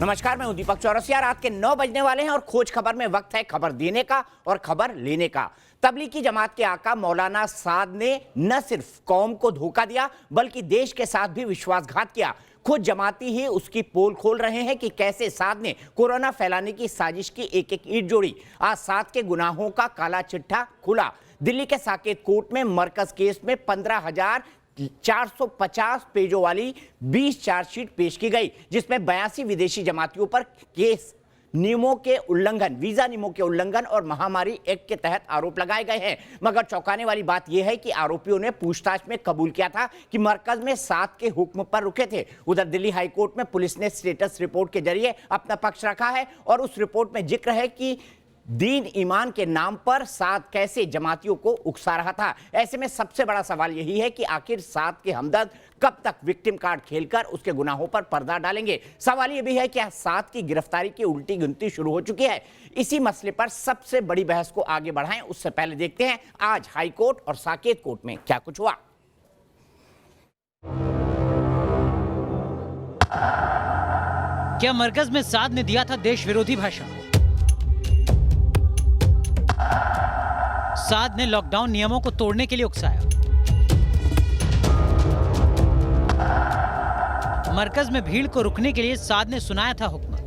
नमस्कार, मैं हूं दीपक चौरसिया। रात के 9 बजने वाले हैं और खोज खबर में वक्त है खबर देने का और खबर लेने का। तबलीगी जमात के आका मौलाना साद ने न सिर्फ कौम को धोखा दिया बल्कि देश के साथ भी विश्वासघात किया। खुद जमाती ही उसकी पोल खोल रहे हैं कि कैसे साद ने कोरोना फैलाने की साजिश की एक एक ईंट जोड़ी। आज साद के गुनाहों का काला चिट्ठा खुला। दिल्ली के साकेत कोर्ट में मरकज केस में 15,450 पेजों वाली 20 चार्जशीट पेश की गई, जिसमें 82 विदेशी जमातियों पर केस नियमों के उल्लंघन, वीजा नियमों के उल्लंघन और महामारी एक्ट के तहत आरोप लगाए गए हैं। मगर चौंकाने वाली बात यह है कि आरोपियों ने पूछताछ में कबूल किया था कि मरकज में साद के हुक्म पर रुके थे। उधर दिल्ली हाईकोर्ट में पुलिस ने स्टेटस रिपोर्ट के जरिए अपना पक्ष रखा है और उस रिपोर्ट में जिक्र है कि दीन ईमान के नाम पर साद कैसे जमातियों को उकसा रहा था। ऐसे में सबसे बड़ा सवाल यही है कि आखिर साद के हमदर्द कब तक विक्टिम कार्ड खेलकर उसके गुनाहों पर पर्दा डालेंगे। सवाल यह भी है कि साद की गिरफ्तारी की उल्टी गिनती शुरू हो चुकी है। इसी मसले पर सबसे बड़ी बहस को आगे बढ़ाएं उससे पहले देखते हैं आज हाईकोर्ट और साकेत कोर्ट में क्या कुछ हुआ। क्या मरकज में साद ने दिया था देश विरोधी भाषण? साद ने लॉकडाउन नियमों को तोड़ने के लिए उकसाया। मरकज में भीड़ को रुकने के लिए साद ने सुनाया था हुक्म।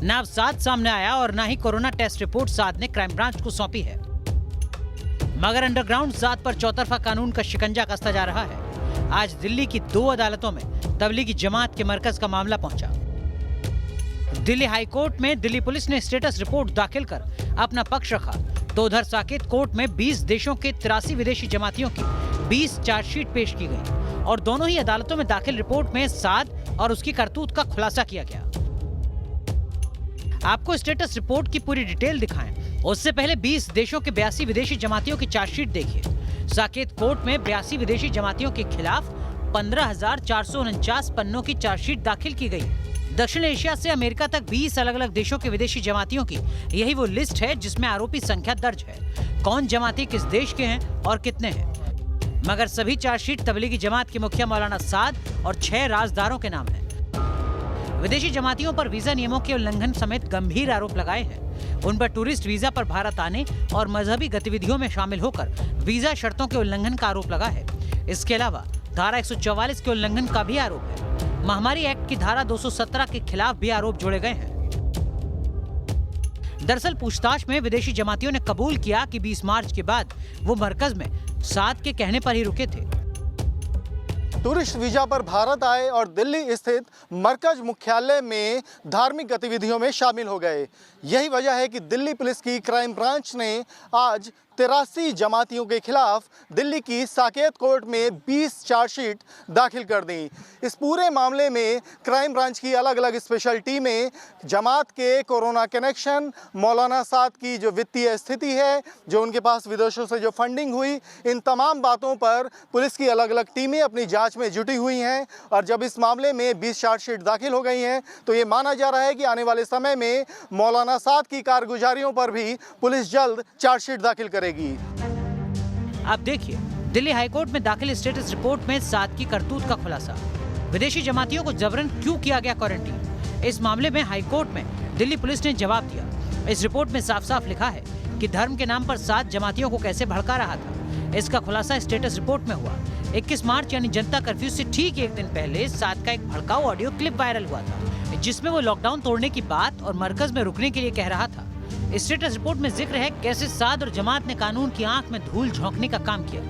ना अब साद सामने आया और ना ही कोरोना टेस्ट रिपोर्ट साद ने क्राइम ब्रांच को सौंपी है। मगर अंडरग्राउंड साद पर चौतरफा कानून का शिकंजा कसता जा रहा है। आज दिल्ली की 2 अदालतों में तबलीगी जमात के मरकज का मामला पहुंचा। दिल्ली हाईकोर्ट में दिल्ली पुलिस ने स्टेटस रिपोर्ट दाखिल कर अपना पक्ष रखा, तो उधर साकेत कोर्ट में 20 देशों के 83 विदेशी जमातियों की 20 चार्जशीट पेश की गई और दोनों ही अदालतों में दाखिल रिपोर्ट में साद और उसकी करतूत का खुलासा किया गया। आपको स्टेटस रिपोर्ट की पूरी डिटेल दिखाएं, उससे पहले 20 देशों के 82 विदेशी जमातियों की चार्जशीट देखिए। साकेत कोर्ट में 82 विदेशी जमातियों के खिलाफ 15,449 पन्नों की चार्जशीट दाखिल की गई। दक्षिण एशिया से अमेरिका तक 20 अलग अलग देशों के विदेशी जमातियों की यही वो लिस्ट है जिसमें आरोपी संख्या दर्ज है, कौन जमाती किस देश के हैं और कितने हैं। मगर सभी चार्जशीट तबलीगी जमात के मुखिया मौलाना साद और 6 राजदारों के नाम हैं। विदेशी जमातियों पर वीजा नियमों के उल्लंघन समेत गंभीर आरोप लगाए हैं। उन पर टूरिस्ट वीजा पर भारत आने और मजहबी गतिविधियों में शामिल होकर वीजा शर्तों के उल्लंघन का आरोप लगा है। इसके अलावा धारा 144 के उल्लंघन का भी आरोप है। महामारी एक्ट की धारा 217 के खिलाफ भी आरोप जोड़े गए हैं। दरअसल पूछताछ में विदेशी जमातियों ने कबूल किया कि 20 मार्च के बाद वो मरकज में साद के कहने पर ही रुके थे। टूरिस्ट वीजा पर भारत आए और दिल्ली स्थित मरकज मुख्यालय में धार्मिक गतिविधियों में शामिल हो गए। यही वजह है कि दिल्ली पुलिस की क्राइम ब्रांच ने आज 83 जमातियों के खिलाफ दिल्ली की साकेत कोर्ट में 20 चार्जशीट दाखिल कर दी। इस पूरे मामले में क्राइम ब्रांच की अलग अलग स्पेशल टीमें जमात के कोरोना कनेक्शन, मौलाना साद की जो वित्तीय स्थिति है, जो उनके पास विदेशों से जो फंडिंग हुई, इन तमाम बातों पर पुलिस की अलग अलग टीमें अपनी जांच में जुटी हुई हैं। और जब इस मामले में 20 चार्जशीट दाखिल हो गई हैं तो ये माना जा रहा है कि आने वाले समय में मौलाना साद की कारगुजारियों पर भी पुलिस जल्द चार्जशीट दाखिल करेगी। अब देखिए दिल्ली हाईकोर्ट में दाखिल स्टेटस रिपोर्ट में साद की करतूत का खुलासा। विदेशी जमातियों को जबरन क्यों किया गया क्वारंटीन? इस मामले में हाईकोर्ट में दिल्ली पुलिस ने जवाब दिया। इस रिपोर्ट में साफ साफ लिखा है कि धर्म के नाम पर साद जमातियों को कैसे भड़का रहा था। इसका खुलासा स्टेटस रिपोर्ट में हुआ। 21 मार्च यानी जनता कर्फ्यू से ठीक एक दिन पहले साद का एक भड़काऊ ऑडियो क्लिप वायरल हुआ था, जिसमें वो लॉकडाउन तोड़ने की बात और मरकज में रुकने के लिए कह रहा था। स्टेटस रिपोर्ट में जिक्र है कैसे साद और जमात ने कानून की आंख में धूल झोंकने का काम किया।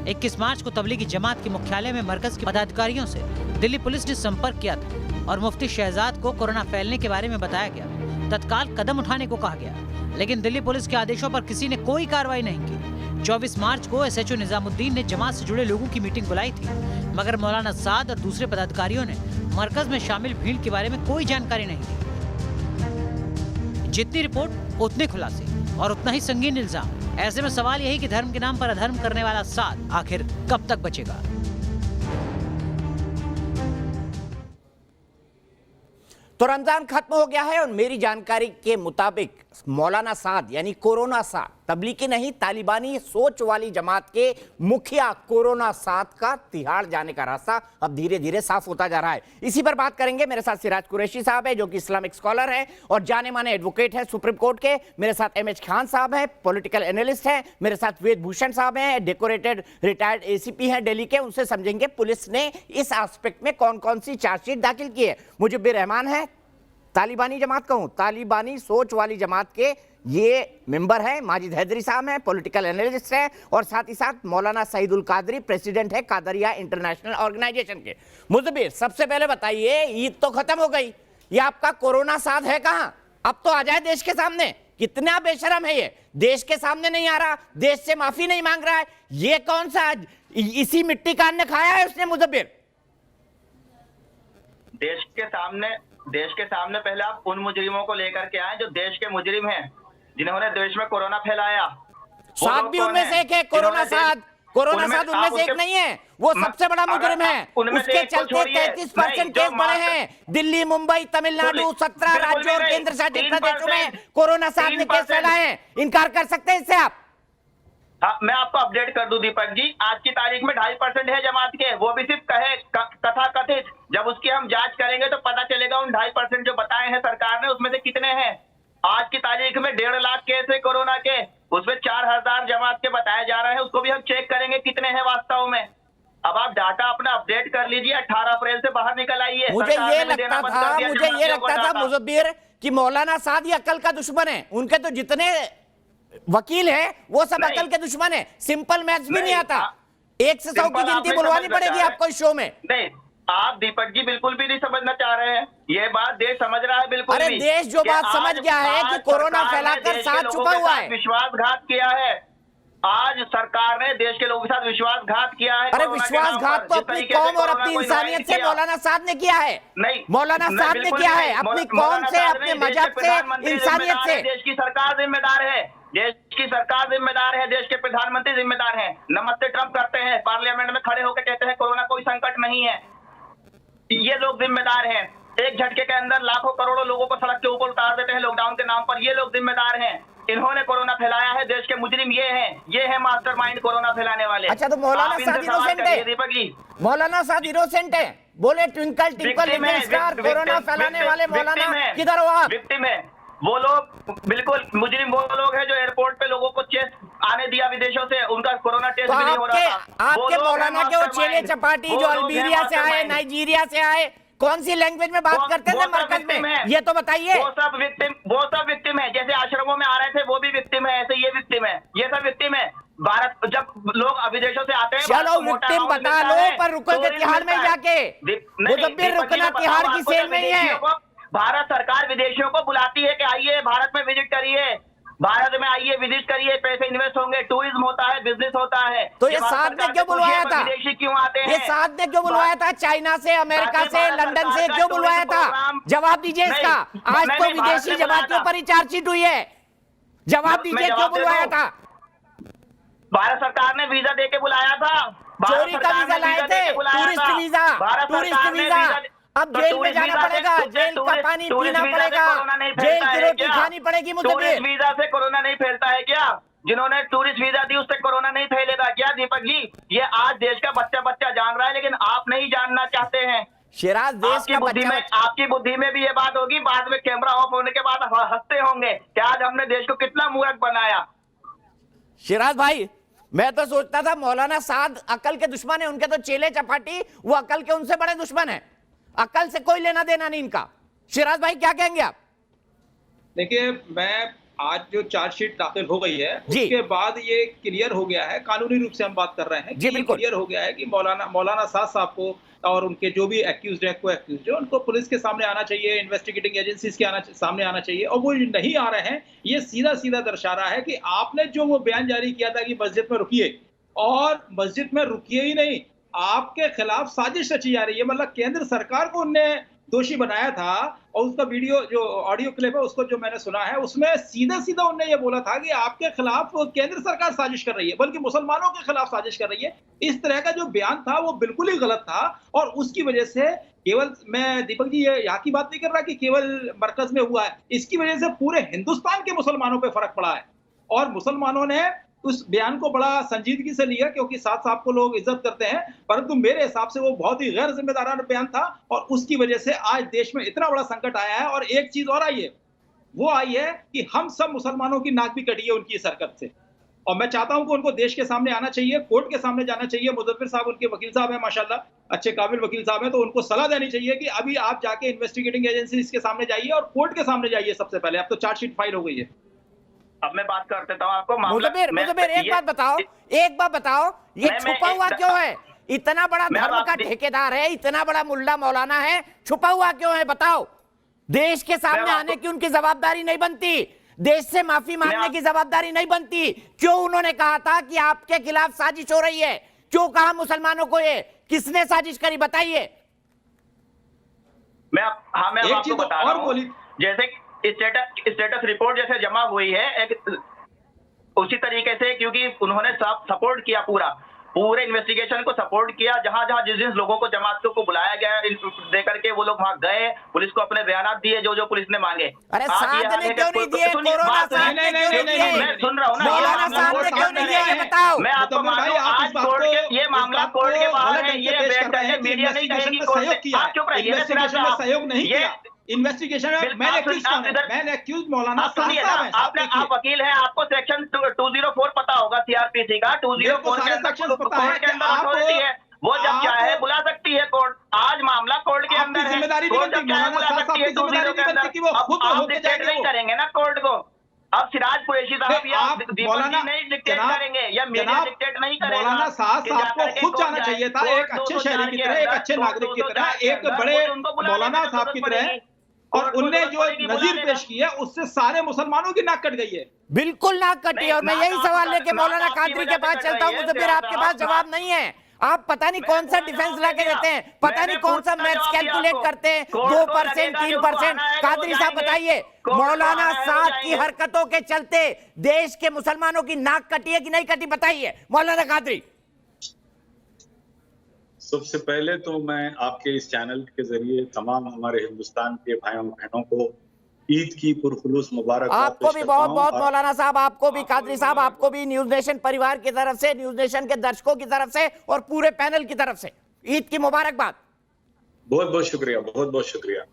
21 मार्च को तबलीगी जमात के मुख्यालय में मरकज के पदाधिकारियों से दिल्ली पुलिस ने संपर्क किया था और मुफ्ती शहजाद को कोरोना फैलने के बारे में बताया गया। तत्काल कदम उठाने को कहा गया, लेकिन दिल्ली पुलिस के आदेशों पर किसी ने कोई कार्रवाई नहीं की। 24 मार्च को SHO निजामुद्दीन ने जमात से जुड़े लोगों की मीटिंग बुलाई थी, मगर मौलाना साद और दूसरे पदाधिकारियों ने मरकज में शामिल भीड़ के बारे में कोई जानकारी नहीं दी। जितनी रिपोर्ट उतने खुलासे और उतना ही संगीन इल्जाम। ऐसे में सवाल यही कि धर्म के नाम पर अधर्म करने वाला साद आखिर कब तक बचेगा? तो रमजान खत्म हो गया है और मेरी जानकारी के मुताबिक मौलाना साद यानी कोरोना साद तबलीगी नहीं, तालिबानी सोच वाली जमात के मुखिया कोरोना 7 का तिहाड़ जाने का रास्ता अब धीरे धीरे साफ होता जा रहा है। इसी पर बात करेंगे। मेरे साथ सिराज कुरैशी साहब है जो कि इस्लामिक स्कॉलर है और जाने माने एडवोकेट है सुप्रीम कोर्ट के। मेरे साथ एमएच खान साहब है, पॉलिटिकल एनालिस्ट है। मेरे साथ वेद भूषण साहब हैं, डेकोरेटेड रिटायर्ड एसीपी हैं दिल्ली के। उनसे समझेंगे पुलिस ने इस एस्पेक्ट में कौन कौन सी चार्जशीट दाखिल की है। मुजिब रहमान है, तालिबानी जमात कहूं, तालिबानी सोच वाली जमात के ये मेंबर है। माजिद हैदरी साहब हैं, पॉलिटिकल एनालिस्ट हैं और साथ ही साथ मौलाना सईदुल कादरी, प्रेसिडेंट है कादरिया इंटरनेशनल ऑर्गेनाइजेशन के। मुजब्बिर, सबसे पहले बताइए, ईद तो खत्म हो गई, ये आपका कोरोना 7 है कहां? अब तो आ जाए देश के सामने। कितना बेशरम है ये, देश के सामने नहीं आ रहा, देश से माफी नहीं मांग रहा है। ये कौन सा इसी मिट्टी का अन्न खाया है उसने? मुजब्बिर, देश के सामने पहले आप उन मुजरिमों को लेकर के आए जो देश के मुजरिम हैं, जिन्होंने देश में कोरोना फैलाया। 7 भी उनमें से एक है। कोरोना 7 उनमें से एक नहीं है, वो सबसे बड़ा मुजरिम है। उसके चलते 33% केस बढ़े हैं। दिल्ली, मुंबई, तमिलनाडु, 17 राज्यों और केंद्र शासित प्रदेशों में कोरोना 7 ने केस फैलाए हैं। इनकार कर सकते हैं इससे आप? हाँ, मैं आपको अपडेट कर दूं दीपक जी, आज की तारीख में 2.5% है जमात के, वो भी सिर्फ कथा कथित। जब उसकी हम जांच करेंगे तो पता चलेगा उन 2.5% जो बताए हैं सरकार ने उसमें से कितने हैं। आज की तारीख में 1.5 लाख केस है कोरोना के, उसमें 4,000 जमात के बताए जा रहे हैं। उसको भी हम चेक करेंगे कितने हैं वास्तव में। अब आप डाटा अपना अपडेट कर लीजिए, 18 अप्रैल से बाहर निकल आइए। मुझे ये लगता था मुजब्बिर कि मौलाना साद ये अकल का दुश्मन है। उनके तो जितने वकील है वो सब अकल के दुश्मन है। सिंपल मैथ्स भी नहीं आता। 1 से 100 की गिनती बुलवानी पड़ेगी आपको इस शो में। नहीं, आप दीपक जी बिल्कुल भी नहीं समझना चाह रहे हैं। ये बात देश समझ रहा है बिल्कुल। अरे देश जो बात समझ गया है कि कोरोना फैलाकर साथ छुपा हुआ है, विश्वासघात किया है। आज सरकार ने देश के लोगों के साथ विश्वासघात किया है। अरे विश्वासघात तो अपनी कौम और अपनी इंसानियत से मौलाना साद ने किया है। नहीं, मौलाना साद ने किया है, अपनी कौम से, अपने मजहब से, इंसानियत से। देश की सरकार जिम्मेदार है, देश की सरकार जिम्मेदार है, देश के प्रधानमंत्री जिम्मेदार हैं। नमस्ते ट्रंप करते हैं, पार्लियामेंट में खड़े होकर कहते हैं कोरोना कोई संकट नहीं है। ये लोग जिम्मेदार हैं। एक झटके के अंदर लाखों करोड़ों लोगों को सड़क के ऊपर उतार देते हैं लॉकडाउन के नाम पर। ये लोग जिम्मेदार हैं, इन्होंने कोरोना फैलाया है। देश के मुजरिम ये है मास्टरमाइंड कोरोना फैलाने वाले। अच्छा, तो मौलाना साद इनोसेंट है? दीपक जी, मौलाना साद इनोसेंट है? बोले twinkle twinkle little star, corona फैलाने वाले मौलाना किधर हो आप? विक्टिम है वो लोग, बिल्कुल मुजरिम वो लोग हैं जो एयरपोर्ट पे लोगों को चेस्ट आने दिया विदेशों से, उनका कोरोना टेस्ट भी नहीं हो रहा था। आपके मौलाना के वो चेले चपाटी जो अल्बीरिया से आए, नाइजीरिया से आए, कौन सी लैंग्वेज में बात करते थे मरकज में, ये तो बताइए। वो सब विक्टिम है। जैसे आश्रमों में आ रहे थे वो भी विक्टिम है, ऐसे ये विक्टिम है, ये सब विक्टिम है। भारत जब लोग विदेशों से आते हैं, चलो विक्टिम बता लो, पर रुकोगे तिहाड़ में जाके? मुजब्बिर रुकना तिहाड़ की सेल में ही है। भारत सरकार विदेशियों को बुलाती है कि आइए भारत में विजिट करिए, भारत में आइए विजिट करिए, पैसे इन्वेस्ट होंगे, टूरिज्म होता है, बिजनेस होता है। तो ये साथ में क्यों बुलवाया था? विदेशी क्यों आते हैं? ये साथ में क्यों बुलवाया था? चाइना से, अमेरिका से, लंदन से क्यों बुलवाया था? जवाब दीजिए इसका। आज तो विदेशी जमातियों पर ही चार्जशीट हुई है, जवाब दीजिए क्यों बुलवाया था? भारत सरकार ने वीजा दे के बुलाया था। चोरी का वीजा लाए थे, टूरिस्ट वीजा, टूरिस्ट वीजा। अब जेल में जाना पड़ेगा, जेल का पानी पीना पड़ेगा, जेल की रोटी खानी पड़ेगी। टूरिस्ट वीजा से कोरोना नहीं फैलता है क्या? जिन्होंने टूरिस्ट वीजा दी उससे कोरोना नहीं फैलेगा क्या दीपक जी? ये आज देश का बच्चा जान रहा है, लेकिन आप नहीं जानना चाहते हैं। शिराज, देश का बच्चा, आपकी बुद्धि में भी ये बात होगी, बाद में कैमरा ऑफ होने के बाद हंसते होंगे कि आज हमने देश को कितना मूर्ख बनाया। शिराज भाई, मैं तो सोचता था मौलाना साद अकल के दुश्मन है, उनके तो चेले चपाटी वो अकल के उनसे बड़े दुश्मन है। अकल से कोई लेना देना नहीं इनका। शिराज भाई क्या कहेंगे आप? देखिए, मैं आज जो चार्जशीट दाखिल हो गई है उसके बाद ये क्लियर हो गया है, कानूनी रूप से हम बात कर रहे हैं कि क्लियर हो गया है कि मौलाना साद साहब को और उनके जो भी एक्यूज्ड है, को एक्यूज्ड है, उनको पुलिस के सामने आना चाहिए, इन्वेस्टिगेटिंग एजेंसीज के सामने आना चाहिए। और वो नहीं आ रहे हैं, ये सीधा सीधा दर्शा रहा है कि आपने जो वो बयान जारी किया था कि मस्जिद में रुकिए, और मस्जिद में रुकिए ही नहीं, आपके खिलाफ साजिश रची जा रही है। मतलब केंद्र सरकार को उनने दोषी बनाया था, और उसका वीडियो जो ऑडियो क्लिप है उसको जो मैंने सुना है उसमें सीधा सीधा उन्होंने ये बोला था कि आपके खिलाफ केंद्र सरकार साजिश कर रही है, बल्कि मुसलमानों के खिलाफ साजिश कर रही है। इस तरह का जो बयान था वो बिल्कुल ही गलत था, और उसकी वजह से केवल, मैं दीपक जी ये यहाँ की बात नहीं कर रहा कि केवल मरकज में हुआ है, इसकी वजह से पूरे हिंदुस्तान के मुसलमानों पर फर्क पड़ा है। और मुसलमानों ने उस बयान को बड़ा संजीदगी से लिया, क्योंकि साथ साहब को लोग इज्जत करते हैं, परंतु मेरे हिसाब से वो बहुत ही गैर जिम्मेदाराना बयान था और उसकी वजह से आज देश में इतना बड़ा संकट आया है। और एक चीज और आई है, वो आई है कि हम सब मुसलमानों की नाक भी कटी है उनकी इस हरकत से। और मैं चाहता हूं कि उनको देश के सामने आना चाहिए, कोर्ट के सामने जाना चाहिए। मुजफ्फर साहब उनके वकील साहब हैं, माशाल्लाह अच्छे काबिल वकील साहब हैं, तो उनको सलाह देनी चाहिए कि अभी आप जाके इन्वेस्टिगेटिंग एजेंसीज के सामने जाइए और कोर्ट के सामने जाइए सबसे पहले। अब तो चार्जशीट फाइल हो गई है। अब मैं बात कर देता हूं आपको। मुजफ्फर एक बात बताओ, ये छुपा हुआ क्यों है? इतना बड़ा धर्म का ठेकेदार है, इतना बड़ा मुल्ला मौलाना है, छुपा हुआ क्यों है? बताओ। देश के सामने आने की उनकी जवाबदारी नहीं बनती, देश से माफी मांगने की जवाबदारी नहीं बनती। क्यों उन्होंने कहा था कि आपके खिलाफ साजिश हो रही है? क्यों कहा मुसलमानों को? ये किसने साजिश करी, बताइए। मैं आपको बता रहा हूं, जैसे स्टेटस रिपोर्ट जैसे जमा हुई है उसी तरीके से, क्योंकि उन्होंने सपोर्ट किया, पूरे इन्वेस्टिगेशन को सपोर्ट किया। जहां जिस लोगों को, जमातियों को बुलाया गया देकर के वो लोग वहां गए, पुलिस को अपने बयान दिए जो पुलिस ने मांगे। अरे साथ ने क्यों नहीं दिए? कोरोना साथ ने क्यों नहीं दिए? मैं सुन रहा हूं ना, मौलाना साथ ने क्यों नहीं दिए? बताओ। मैं आपको मानूं, आज कोर्ट के ये मामला कोर्ट के बाहर है, ये मीडिया नहीं कहेगी कोर्ट ने। आप चुप रहिए, सहयोग नहीं किया इन्वेस्टिगेशन में। मैंने एक्यूज मौलाना आप वकील हैं, आपको सेक्शन 204 पता होगा सीआरपीसी का। 204 के अंदर कोर्ट के अंदर अथॉरिटी है, वो जब चाहे बुला सकती है कोर्ट। आज मामला कोर्ट के अंदर है, कोर्ट जब चाहे बुला सकती है 204 के अंदर। आप डिक्टेट नहीं करेंगे ना कोर्ट को। अब सिराज कुरैशी साहब या दीपक जी नहीं डिक्टेट करेंगे, या मीडिया डिक्टेट नहीं करेगा। मौलाना साहब आपको खुद जाना चाहिए था, एक अच्छे शहरी की तरह, एक अच्छे नागरिक की तरह, एक बड़े मौलाना साहब की तरह। और उनने जो नजीर पेश किया उससे सारे मुसलमानों की नाक कट गई है। बिल्कुल नाक कटी है। और मैं यही सवाल लेके मौलाना कादरी के पास चलता हूं, मुझे फिर आपके पास जवाब नहीं है। आप पता नहीं कौन सा डिफेंस लाके देते हैं, पता नहीं कौन सा मैथ्स कैलकुलेट करते हैं, 2%, 3%। कादरी साहब बताइए, मौलाना साहब की हरकतों के चलते देश के मुसलमानों की नाक कटी है कि नहीं कटी? बताइए मौलाना कादरी। सबसे पहले तो मैं आपके इस चैनल के जरिए तमाम हमारे हिंदुस्तान के भाइयों बहनों को ईद की पुरखुलूस मुबारक। आपको भी बहुत बहुत मौलाना साहब, आपको भी कादरी साहब, आपको भी न्यूज नेशन परिवार की तरफ से, न्यूज नेशन के दर्शकों की तरफ से और पूरे पैनल की तरफ से ईद की मुबारकबाद। बहुत बहुत शुक्रिया, बहुत बहुत शुक्रिया।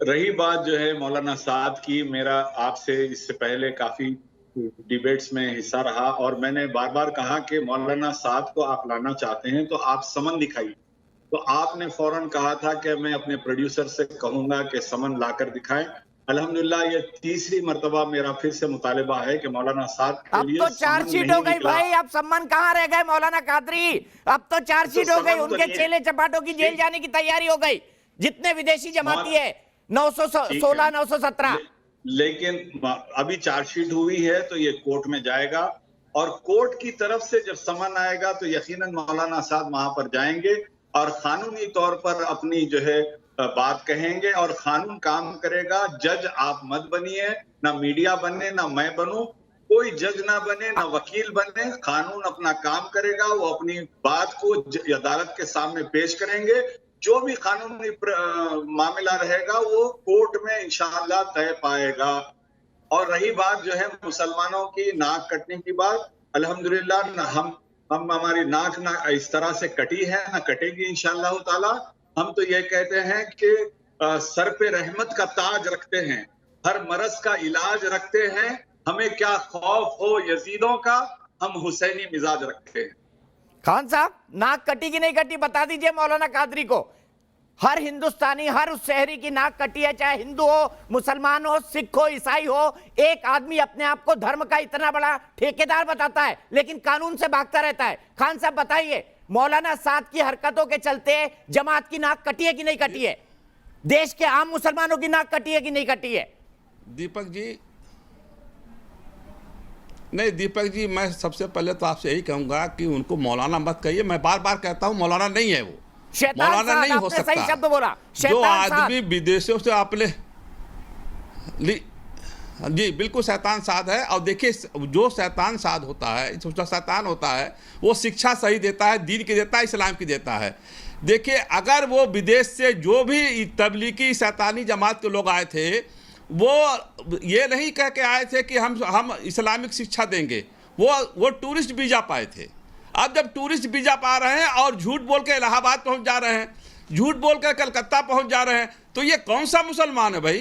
रही बात जो है मौलाना साद की, मेरा आपसे इससे पहले काफी डिबेट्स में हिस्सा रहा और मैंने बार बार कहा कि मौलाना साद को आप लाना चाहते हैं तो आप समन दिखाइए। तो आपने फौरन कहा था कि मैं अपने प्रोड्यूसर से कहूंगा कि समन लाकर दिखाएं। अल्हम्दुलिल्लाह ये तीसरी मर्तबा मेरा फिर से मुतालिबा है कि मौलाना साद के लिए अब तो चार्जशीट हो गई भाई, अब सम्मान कहाँ रह गए मौलाना कादरी? अब तो चार्जशीट हो गई, उनके चेले चपाटों की जेल जाने की तैयारी हो गई, जितने विदेशी जमाती है 916, 917। लेकिन अभी चार्जशीट हुई है तो ये कोर्ट में जाएगा और कोर्ट की तरफ से जब समन आएगा तो यकीनन मौलाना साद वहां पर जाएंगे और कानूनी तौर पर अपनी जो है बात कहेंगे और कानून काम करेगा। जज आप मत बनिए, ना मीडिया बने, ना मैं बनूं, कोई जज ना बने, ना वकील बने। कानून अपना काम करेगा, वो अपनी बात को अदालत के सामने पेश करेंगे। जो भी कानूनी मामला रहेगा वो कोर्ट में इंशाअल्लाह तय पाएगा। और रही बात जो है मुसलमानों की नाक कटने की बात, अल्हम्दुलिल्लाह हम हमारी नाक ना इस तरह से कटी है, ना कटेगी इंशाअल्लाह ताला। हम तो ये कहते हैं कि सर पे रहमत का ताज रखते हैं, हर मरज का इलाज रखते हैं। हमें क्या खौफ हो यजीदों का, हम हुसैनी मिजाज रखते हैं। खान साहब, नाक कटी कि नहीं कटी बता दीजिए मौलाना कादरी को। हर हिंदुस्तानी, हर उस शहरी की नाक कटी है, चाहे हिंदू हो, मुसलमान हो, सिख हो, ईसाई हो। एक आदमी अपने आप को धर्म का इतना बड़ा ठेकेदार बताता है लेकिन कानून से भागता रहता है। खान साहब बताइए, मौलाना साद की हरकतों के चलते जमात की नाक कटी है कि नहीं कटी है? देश के आम मुसलमानों की नाक कटी है कि नहीं कटी है? दीपक जी, नहीं दीपक जी, मैं सबसे पहले तो आपसे यही कहूंगा कि उनको मौलाना मत कहिए। मैं बार बार कहता हूं मौलाना नहीं है वो, मौलाना नहीं हो सकता। सही शब्द बोला, जो आदमी विदेशों से आपने जी बिल्कुल शैतान साद है। और देखिए जो शैतान साद होता है, जो शैतान होता है वो शिक्षा सही देता है, दीन की देता है, इस्लाम की देता है। देखिए अगर वो विदेश से जो भी तबलीगी शैतानी जमात के लोग आए थे वो ये नहीं कह के आए थे कि हम इस्लामिक शिक्षा देंगे, वो टूरिस्ट वीजा पाए थे। अब जब टूरिस्ट वीजा पा रहे हैं और झूठ बोल के इलाहाबाद पहुंच जा रहे हैं, झूठ बोल के कलकत्ता पहुंच जा रहे हैं, तो ये कौन सा मुसलमान है भाई?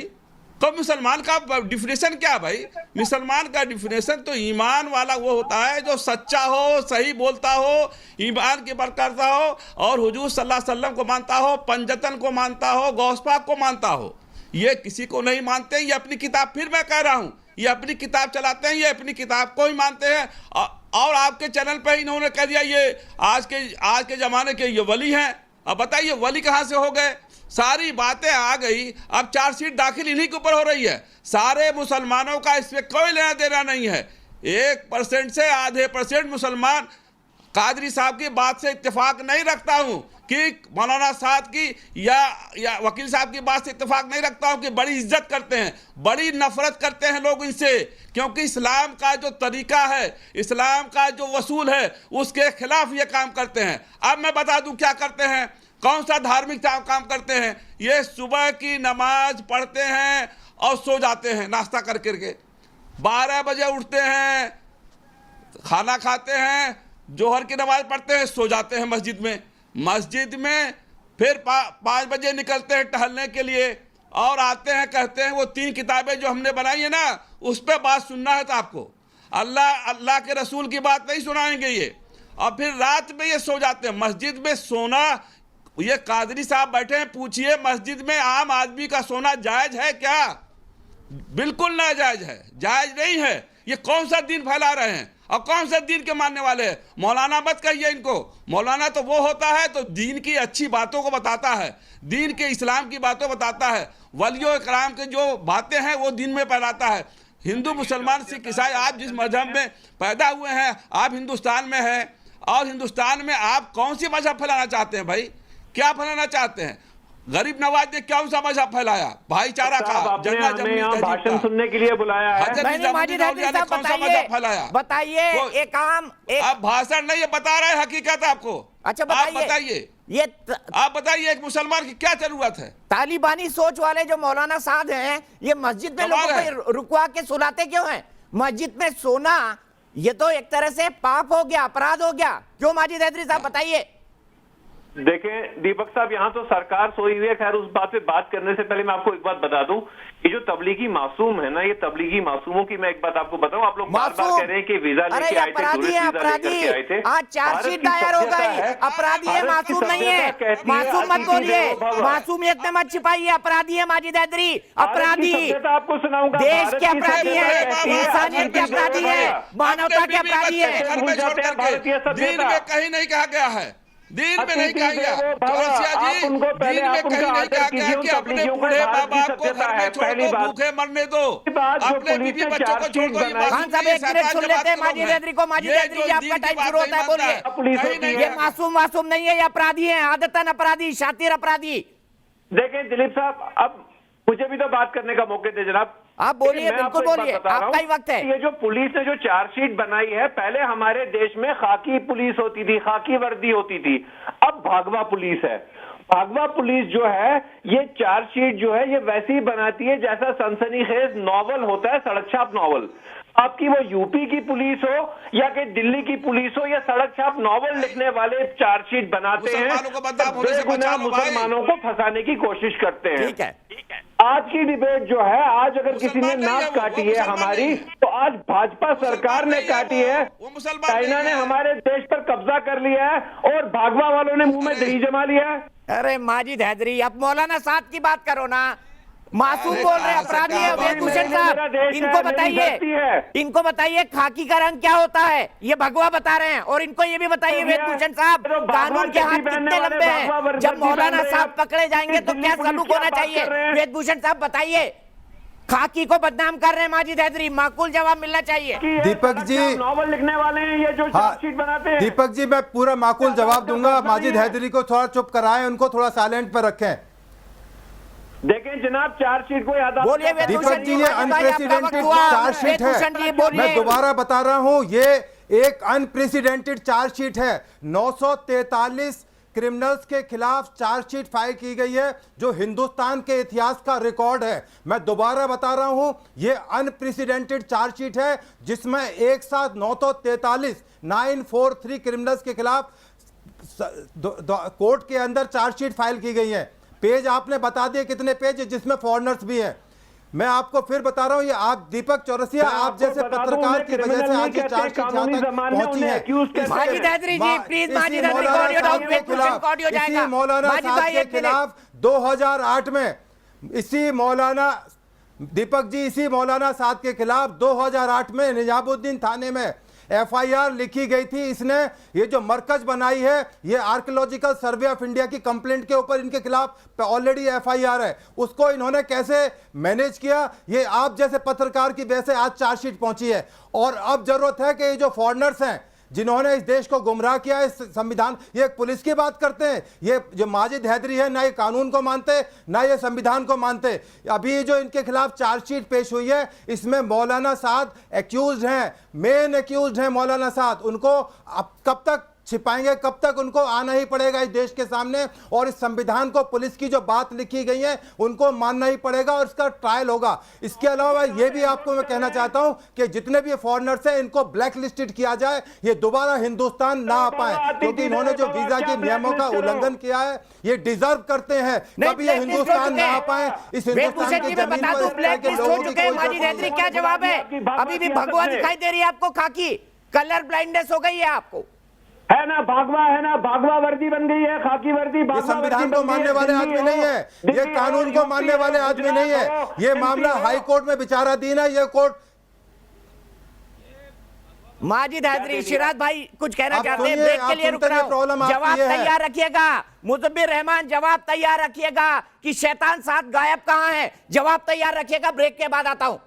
तो मुसलमान का डिफिनेशन क्या है भाई? मुसलमान का डिफिनेशन तो ईमान वाला वो होता है जो सच्चा हो, सही बोलता हो, ईमान की बात करता हो और हुजूर सल्लल्लाहु अलैहि वसल्लम को मानता हो, पंजतन को मानता हो, गौस पाक को मानता हो। ये किसी को नहीं मानते। ये अपनी किताब, फिर मैं कह रहा हूँ, ये अपनी किताब चलाते हैं, ये अपनी किताब को ही मानते हैं। और आपके चैनल पे इन्होंने कह दिया ये आज के ज़माने के ये वली हैं। अब बताइए वली कहाँ से हो गए? सारी बातें आ गई। अब चार्जशीट दाखिल इन्हीं के ऊपर हो रही है। सारे मुसलमानों का इसमें कोई लेना देना नहीं है। 1% से आधे % मुसलमान कादरी साहब की बात से इत्तेफाक नहीं रखता हूँ कि मौलाना साहब की या वकील साहब की बात से इत्तेफाक नहीं रखता हूँ कि बड़ी इज्जत करते हैं, बड़ी नफरत करते हैं लोग इनसे, क्योंकि इस्लाम का जो तरीका है, इस्लाम का जो वसूल है, उसके खिलाफ ये काम करते हैं। अब मैं बता दूं क्या करते हैं, कौन सा धार्मिक काम करते हैं। ये सुबह की नमाज पढ़ते हैं और सो जाते हैं नाश्ता कर करके, 12 बजे उठते हैं, खाना खाते हैं, जोहर की नमाज पढ़ते हैं, सो जाते हैं मस्जिद में फिर 5 बजे निकलते हैं टहलने के लिए और आते हैं, कहते हैं वो 3 किताबें जो हमने बनाई है ना, उस पर बात सुनना है तो आपको अल्लाह के रसूल की बात नहीं सुनाएंगे ये। और फिर रात में ये सो जाते हैं। मस्जिद में सोना, ये कादरी साहब बैठे हैं, पूछिए मस्जिद में आम आदमी का सोना जायज है क्या? बिल्कुल नाजायज है, जायज नहीं है। ये कौन सा दीन फैला रहे हैं और कौन से दीन के मानने वाले हैं? मौलाना मत कहिए इनको। मौलाना तो वो होता है तो दीन की अच्छी बातों को बताता है, दीन के इस्लाम की बातों बताता है, वलियों इकराम के जो बातें हैं वो दीन में फैलाता है। हिंदू मुसलमान सिख ईसाई, आप जिस मजहब में पैदा हुए हैं, आप हिंदुस्तान में हैं और हिंदुस्तान में आप कौन सी मजहब फैलाना चाहते हैं भाई? क्या फैलाना चाहते हैं? गरीब नवाज ने कौन सा मजहब फैलाया? भाईचारा का, भाषण सुनने के लिए बुलाया है। कौन सा मजहब फैलाया? बताइए। आप भाषण नहीं, ये बता रहे हैं हकीकत आपको। अच्छा बताइए, आप बताइए एक मुसलमान की क्या जरूरत है? तालिबानी सोच वाले जो मौलाना साहब हैं, ये मस्जिद में लोगों को रुकवा के सुलाते क्यों हैं? मस्जिद में सोना ये तो एक तरह से पाप हो गया, अपराध हो गया। क्यों माजिद हैदरी साहब बताइए। देखें दीपक साहब, यहाँ तो सरकार सोई हुई है। खैर उस बात पे बात करने से पहले मैं आपको एक बात बता दूं, ये जो तबलीगी मासूम है ना, ये तबलीगी मासूमों की मैं एक बात आपको बताऊं। आप लोग बार बार कह रहे हैं कि वीजा लेके आए थे, टूरिस्ट वीजा लेके आए थे। आज चार्जशीट दायर हो गई। अपराधी है, मासूम नहीं है। मासूम मत बोलिए, मासूमियत में मत छिपाइए। अपराधी है माजिद हैदरी, अपराधी। आपको सुनाऊंगा, देश के अपराधी है, इंसानियत के अपराधी है, मानवता के अपराधी है। दीन में कहीं नहीं कहा गया है, दीन में नहीं कहा गया चौरसिया जी, दीन में कहीं नहीं कहा गया कि अपने बूढ़े माँ बाप को घर में छोड़ दो, भूखे मरने दो, अपने बीवी बच्चों को छोड़ दो। ये मासूम नहीं है, ये अपराधी है, आदतन अपराधी, शातिर अपराधी। देखें दिलीप साहब, अब मुझे भी तो बात करने का मौके दे जनाब। आप बोलिए, बिल्कुल बोलिए, आपका ही वक्त है। ये जो पुलिस ने जो चार्जशीट बनाई है, पहले हमारे देश में खाकी पुलिस होती थी, खाकी वर्दी होती थी, अब भागवा पुलिस है। भागवा पुलिस जो है, ये चार्जशीट जो है ये वैसी ही बनाती है जैसा सनसनीखेज नॉवल होता है, सड़क छाप नॉवल। आपकी वो यूपी की पुलिस हो या कि दिल्ली की पुलिस हो, या सड़क छाप नॉवल लिखने वाले चार्जशीट बनाते हैं, बेगुनाह मुसलमानों को फंसाने की कोशिश करते हैं। ठीक है। आज की डिबेट जो है, आज अगर किसी ने नाक काटी है हमारी, तो आज भाजपा सरकार ने काटी है। चाइना ने हमारे देश पर कब्जा कर लिया है और भागवा वालों ने मुंह में दही जमा लिया है। अरे माजिद हैदरी, अब मौलाना साहब की बात करो ना। मासूम बोल रहे, अपराधी है वेदभूषण साहब। इनको बताइए खाकी का रंग क्या होता है, ये भगवा बता रहे हैं। और इनको ये भी बताइए वेदभूषण साहब, कानून के हाथ कितने लंबे हैं? जब मौलाना साहब पकड़े जाएंगे तो क्या सलूक होना चाहिए? वेदभूषण साहब बताइए। खाकी को बदनाम कर रहे हैं माजिद हैदरी, माकूल जवाब मिलना चाहिए। दीपक जी नॉवल लिखने वाले हैं ये जो चार्जशीट बनाते हैं। दीपक जी मैं पूरा माकूल जवाब दूंगा। माजिद हैदरी को थोड़ा चुप कराएं, उनको थोड़ा साइलेंट पर रखें। देखें जनाब, चार्जशीट को याद बोलिए। दीपक जी ये अनप्रेसिडेंटेड चार्जशीट है, मैं दोबारा बता रहा हूं, ये एक अनप्रेसिडेंटेड चार्जशीट है। 943 क्रिमिनल्स के खिलाफ चार्जशीट फाइल की गई है, जो हिंदुस्तान के इतिहास का रिकॉर्ड है। मैं दोबारा बता रहा हूं, यह अनप्रेसिडेंटेड चार्जशीट है, जिसमें एक साथ 943 क्रिमिनल्स के खिलाफ कोर्ट के अंदर चार्जशीट फाइल की गई है। पेज आपने बता दिए कितने पेज है, जिसमें फॉरेनर्स भी है। मैं आपको फिर बता रहा हूं, ये आप दीपक चौरसिया, आप जैसे पत्रकार की वजह से आज ये चार्जशीट यहां तक पहुंची है। माजिद हैदरी जी, प्लीज माजिद हैदरी को ऑडियो डाउन पे ऑडियो जाएगा। इसी मौलाना साहब के खिलाफ 2008 में, इसी मौलाना दीपक जी, इसी मौलाना साहब के खिलाफ 2008 में निजामुद्दीन थाने में FIR लिखी गई थी। इसने ये जो मरकज बनाई है, ये आर्कियोलॉजिकल सर्वे ऑफ इंडिया की कंप्लेंट के ऊपर इनके खिलाफ ऑलरेडी FIR है। उसको इन्होंने कैसे मैनेज किया, ये आप जैसे पत्रकार की वजह से आज चार्जशीट पहुंची है। और अब जरूरत है कि ये जो फॉरेनर्स हैं, जिन्होंने इस देश को गुमराह किया है, संविधान, ये एक पुलिस की बात करते हैं, ये जो माजिद हैदरी है ना ये कानून को मानते ना ये संविधान को मानते। अभी जो इनके खिलाफ चार्जशीट पेश हुई है, इसमें मौलाना साद एक्यूज्ड हैं, मेन एक्यूज्ड हैं मौलाना साद। उनको अब कब तक छिपाएंगे, कब तक उनको आना ही पड़ेगा इस देश के सामने, और इस संविधान को, पुलिस की जो बात लिखी गई है उनको मानना ही पड़ेगा और इसका ट्रायल होगा। इसके अलावा ये भी आपको मैं कहना चाहता हूं कि जितने भी फॉरेनर्स हैं इनको ब्लैक लिस्टेड किया जाए, ये दोबारा हिंदुस्तान ना आ पाए, क्योंकि इन्होंने जो वीजा के नियमों का उल्लंघन किया है ये डिजर्व करते हैं। कभी ये हिंदुस्तान ना आ पाए, इस हिंदुस्तान की जमीन पर माजिद हैदरी क्या जवाब है? अभी भी भगवा दिखाई दे रही है आपको, खाकी कलर ब्लाइंडनेस हो गई है आपको, है ना, भागवा वर्दी बन गई है, खाकी वर्दी। ये संविधान को मानने वाले आदमी नहीं है, ये कानून को मानने वाले आदमी नहीं है। ये मामला हाई कोर्ट में विचाराधीन है। ये कोर्ट माजिद हैदरी, शिराज भाई कुछ कहना चाहते हैं? ब्रेक के लिए रुक रहा हूं, जवाब तैयार रखिएगा। मुजब्बिर रहमान, जवाब तैयार रखिएगा कि शैतान साथ गायब कहां है, जवाब तैयार रखिएगा। ब्रेक के बाद आता हूं।